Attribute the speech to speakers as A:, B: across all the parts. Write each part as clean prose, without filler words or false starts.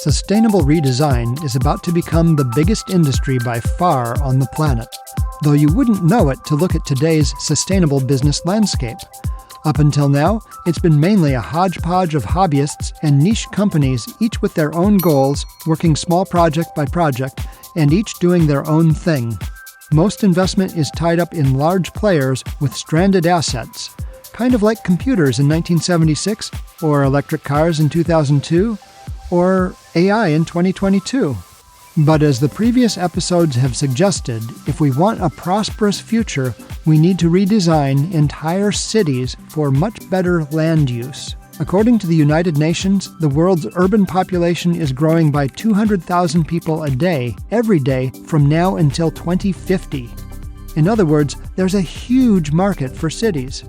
A: Sustainable redesign is about to become the biggest industry by far on the planet, though you wouldn't know it to look at today's sustainable business landscape. Up until now, it's been mainly a hodgepodge of hobbyists and niche companies, each with their own goals, working small project by project, and each doing their own thing. Most investment is tied up in large players with stranded assets, kind of like computers in 1976, or electric cars in 2002, or AI in 2022. But as the previous episodes have suggested, if we want a prosperous future, we need to redesign entire cities for much better land use. According to the United Nations, the world's urban population is growing by 200,000 people a day, every day, from now until 2050. In other words, there's a huge market for cities.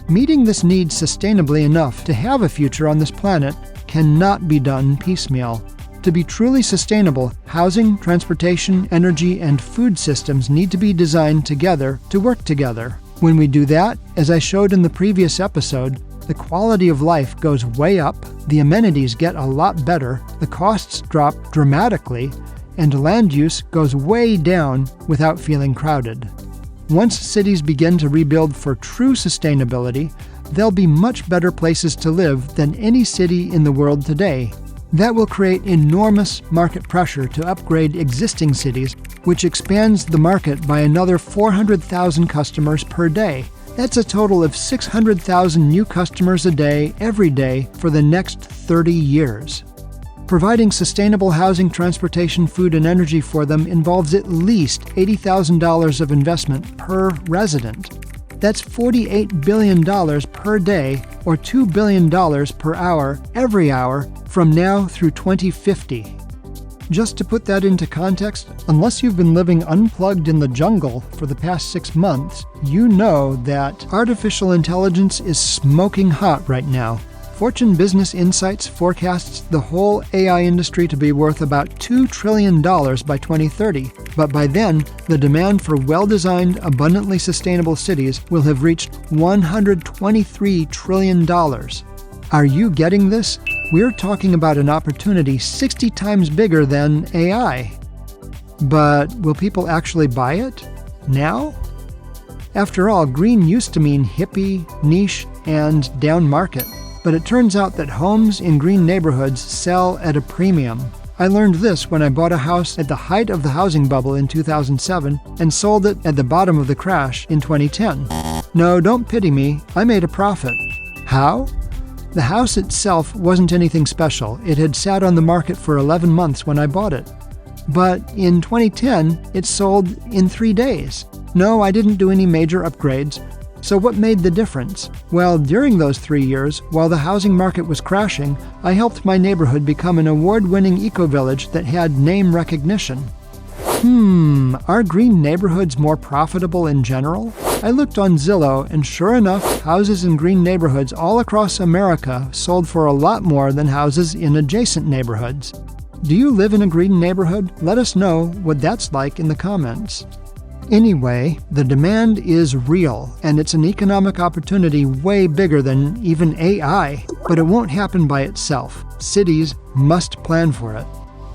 A: Meeting this need sustainably enough to have a future on this planet cannot be done piecemeal. To be truly sustainable, housing, transportation, energy, and food systems need to be designed together to work together. When we do that, as I showed in the previous episode, the quality of life goes way up, the amenities get a lot better, the costs drop dramatically, and land use goes way down without feeling crowded. Once cities begin to rebuild for true sustainability, they'll be much better places to live than any city in the world today. That will create enormous market pressure to upgrade existing cities, which expands the market by another 400,000 customers per day. That's a total of 600,000 new customers a day, every day, for the next 30 years. Providing sustainable housing, transportation, food, and energy for them involves at least $80,000 of investment per resident. That's $48 billion per day, or $2 billion per hour, every hour, from now through 2050. Just to put that into context, unless you've been living unplugged in the jungle for the past 6 months, you know that artificial intelligence is smoking hot right now. Fortune Business Insights forecasts the whole AI industry to be worth about $2 trillion by 2030. But by then, the demand for well-designed, abundantly sustainable cities will have reached $123 trillion. Are you getting this? We're talking about an opportunity 60 times bigger than AI. But will people actually buy it? Now? After all, green used to mean hippie, niche, and down market. But it turns out that homes in green neighborhoods sell at a premium. I learned this when I bought a house at the height of the housing bubble in 2007 and sold it at the bottom of the crash in 2010. No, don't pity me, I made a profit. How? The house itself wasn't anything special. It had sat on the market for 11 months when I bought it. But in 2010, it sold in 3 days. No, I didn't do any major upgrades. So what made the difference? Well, during those 3 years, while the housing market was crashing, I helped my neighborhood become an award-winning eco-village that had name recognition. Are green neighborhoods more profitable in general? I looked on Zillow, and sure enough, houses in green neighborhoods all across America sold for a lot more than houses in adjacent neighborhoods. Do you live in a green neighborhood? Let us know what that's like in the comments. Anyway, the demand is real, and it's an economic opportunity way bigger than even AI, but it won't happen by itself. Cities must plan for it.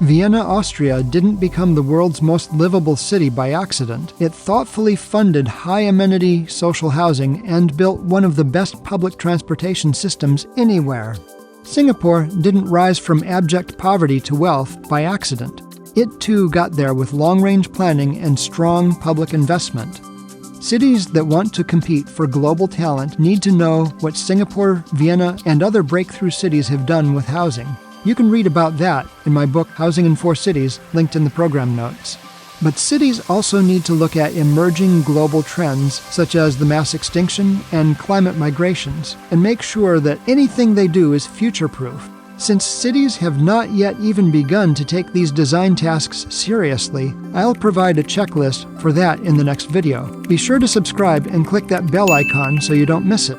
A: Vienna, Austria didn't become the world's most livable city by accident. It thoughtfully funded high-amenity social housing and built one of the best public transportation systems anywhere. Singapore didn't rise from abject poverty to wealth by accident. It too got there with long-range planning and strong public investment. Cities that want to compete for global talent need to know what Singapore, Vienna, and other breakthrough cities have done with housing. You can read about that in my book, Housing in 4 Cities, linked in the program notes. But cities also need to look at emerging global trends, such as the mass extinction and climate migrations, and make sure that anything they do is future-proof. Since cities have not yet even begun to take these design tasks seriously, I'll provide a checklist for that in the next video. Be sure to subscribe and click that bell icon so you don't miss it.